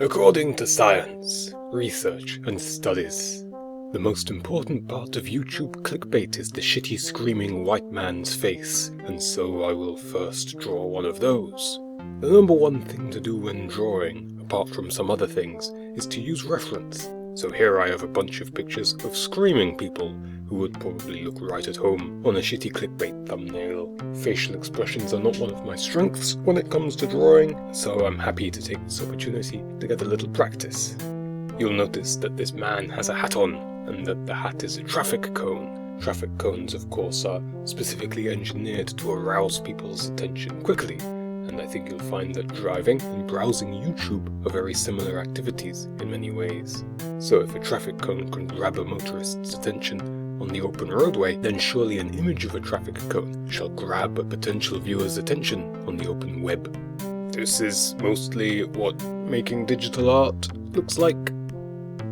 According to science, research and studies, the most important part of YouTube clickbait is the shitty screaming white man's face, and so I will first draw one of those. The number one thing to do when drawing, apart from some other things, is to use reference. So here I have a bunch of pictures of screaming people who would probably look right at home on a shitty clickbait thumbnail. Facial expressions are not one of my strengths when it comes to drawing, so I'm happy to take this opportunity to get a little practice. You'll notice that this man has a hat on, and that the hat is a traffic cone. Traffic cones, of course, are specifically engineered to arouse people's attention quickly, and I think you'll find that driving and browsing YouTube are very similar activities in many ways. So if a traffic cone can grab a motorist's attention on the open roadway, then surely an image of a traffic cone shall grab a potential viewer's attention on the open web. This is mostly what making digital art looks like.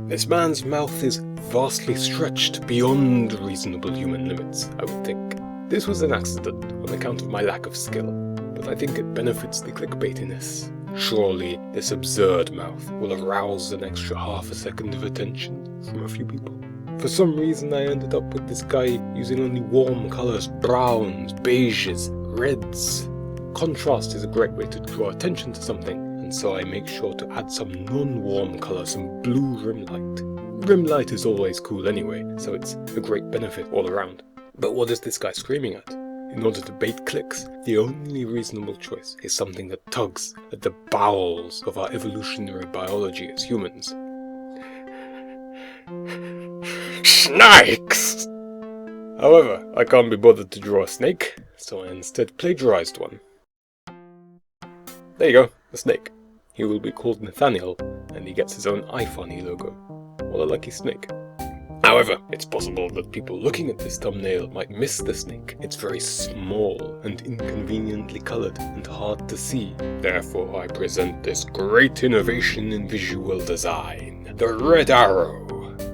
This man's mouth is vastly stretched beyond reasonable human limits, I would think. This was an accident on account of my lack of skill, but I think it benefits the clickbaitiness. Surely this absurd mouth will arouse an extra half a second of attention from a few people. For some reason I ended up with this guy using only warm colours, browns, beiges, reds. Contrast is a great way to draw attention to something, and so I make sure to add some non-warm colour, some blue rim light. Rim light is always cool anyway, so it's a great benefit all around. But what is this guy screaming at? In order to bait clicks, the only reasonable choice is something that tugs at the bowels of our evolutionary biology as humans. Snakes! However, I can't be bothered to draw a snake, so I instead plagiarized one. There you go, a snake. He will be called Nathaniel, and he gets his own iFunny logo. What a lucky snake. However, it's possible that people looking at this thumbnail might miss the snake. It's very small and inconveniently coloured and hard to see. Therefore I present this great innovation in visual design, the red arrow.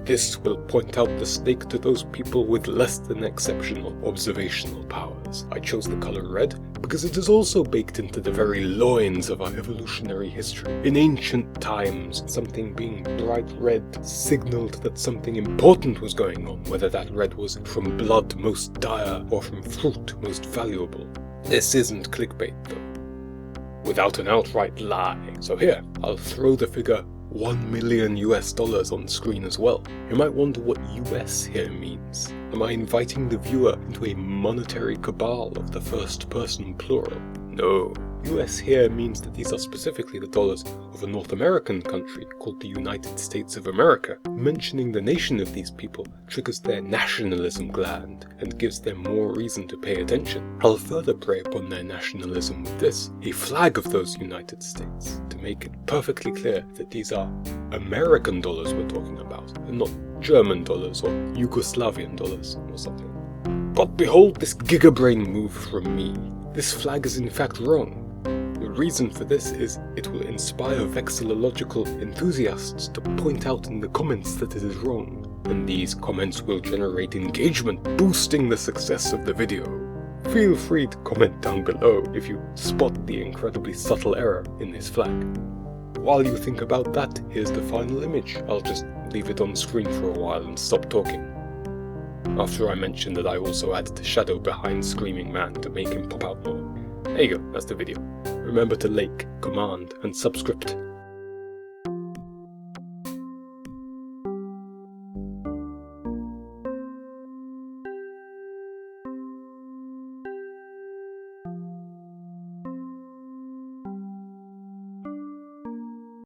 This will point out the snake to those people with less than exceptional observational powers. I chose the colour red because it is also baked into the very loins of our evolutionary history. In ancient times, something being bright red signalled that something important was going on, whether that red was from blood most dire or from fruit most valuable. This isn't clickbait though, without an outright lie. So here, I'll throw the figure $1 million on screen as well. You might wonder what US here means. Am I inviting the viewer into a monetary cabal of the first person plural? No. US here means that these are specifically the dollars of a North American country called the United States of America. Mentioning the nation of these people triggers their nationalism gland and gives them more reason to pay attention. I'll further prey upon their nationalism with this, a flag of those United States, to make it perfectly clear that these are American dollars we're talking about, and not German dollars or Yugoslavian dollars or something. But behold this gigabrain move from me. This flag is in fact wrong. The reason for this is it will inspire vexillological enthusiasts to point out in the comments that it is wrong, and these comments will generate engagement, boosting the success of the video. Feel free to comment down below if you spot the incredibly subtle error in this flag. While you think about that, here's the final image. I'll just leave it on screen for a while and stop talking. After I mentioned that I also added the shadow behind Screaming Man to make him pop out more. There you go, that's the video. Remember to like, comment, and subscript.